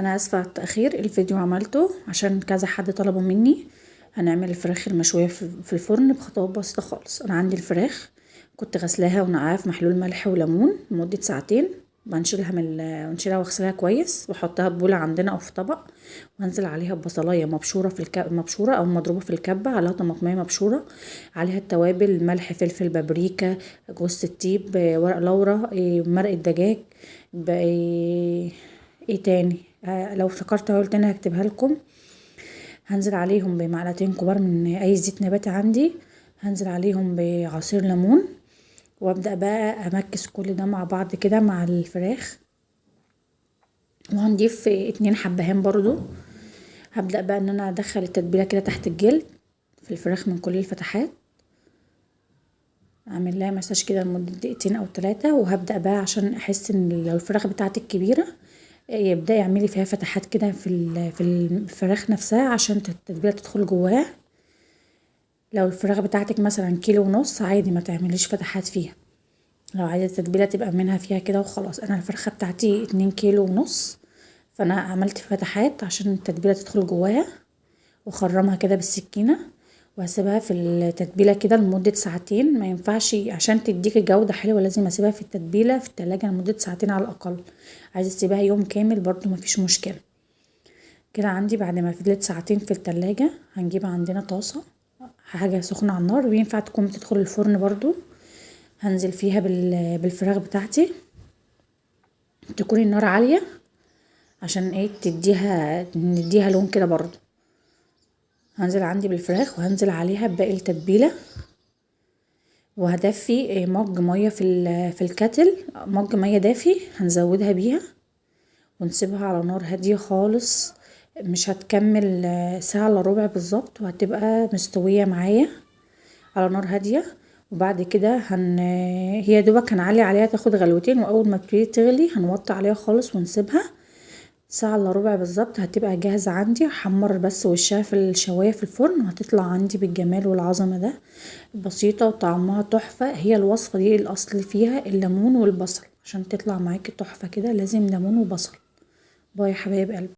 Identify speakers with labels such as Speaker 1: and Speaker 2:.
Speaker 1: انا اسفه على التاخير. الفيديو عملته عشان كذا حد طلبوا مني. هنعمل الفراخ المشويه في الفرن بخطوات بسيطه خالص. انا عندي الفراخ كنت غسلاها ونقعاها في محلول ملح وليمون لمده ساعتين. ونشيلها واغسلها كويس واحطها في بوله عندنا او في طبق، وانزل عليها ببصلايه مبشوره مبشوره او مضروبه في الكبه، عليها طماطميه مبشوره، عليها التوابل ملح فلفل بابريكا جوز الطيب ورق لورا مرق الدجاج ايه تاني. لو افتكرت هقول تاني هكتبها لكم. هنزل عليهم بمعلقتين كبار من اي زيت نباتي عندي، هنزل عليهم بعصير ليمون، وابدا بقى امكس كل ده مع بعض كده مع الفراخ. وهنضيف 2 حبهان برضو. هبدا بقى ان انا ادخل التتبيله كده تحت الجلد في الفراخ من كل الفتحات، اعمل لها مساج كده لمده دقيقتين او 3. وهبدا بقى عشان احس ان لو الفراخ بتاعتك كبيره يبدأ يعملي فيها فتحات كده في الفراخ نفسها عشان التتبيله تدخل جواها. لو الفراخ بتاعتك مثلا كيلو ونص عادي ما تعمليش فتحات فيها، لو عايزه التتبيله تبقى منها فيها كده وخلاص. انا الفرخه بتاعتي 2 كيلو ونص، فانا عملت فتحات عشان التتبيله تدخل جواها، وخرمها كده بالسكينه وهسيبها في التتبيله كده لمده ساعتين. ما ينفعش عشان تديكي جوده حلوه لازم اسيبها في التتبيله في التلاجة لمده ساعتين على الاقل. عايزه تسيبها يوم كامل برضو مفيش مشكله. كده عندي بعد ما فضلت ساعتين في التلاجة هنجيب عندنا طاسه حاجه سخنه على النار، وينفع تكون بتدخل الفرن برضو. هنزل فيها بالفراخ بتاعتي، تكون النار عاليه عشان ايه نديها لون كده برضو. هنزل عندي بالفراخ وهنزل عليها بباقي التتبيله، وهدفي مج ميه في الكاتل، مج ميه دافي هنزودها بيها ونسيبها على نار هاديه خالص. مش هتكمل ساعه الا ربع بالظبط، وهتبقى مستويه معايا على نار هاديه. وبعد كده هي دوبك هنعلي عليها تاخد غلوتين، واول ما تبتدي تغلي هنوطي عليها خالص ونسيبها ساعة الا ربع بالظبط. هتبقى جاهزة عندي، هحمر بس وشها في الشواية في الفرن وهتطلع عندي بالجمال والعظمة ده. بسيطة وطعمها تحفة. هي الوصفة دي الاصل فيها الليمون والبصل، عشان تطلع معاكي تحفة كده لازم ليمون وبصل. باي يا حبايب قلبي.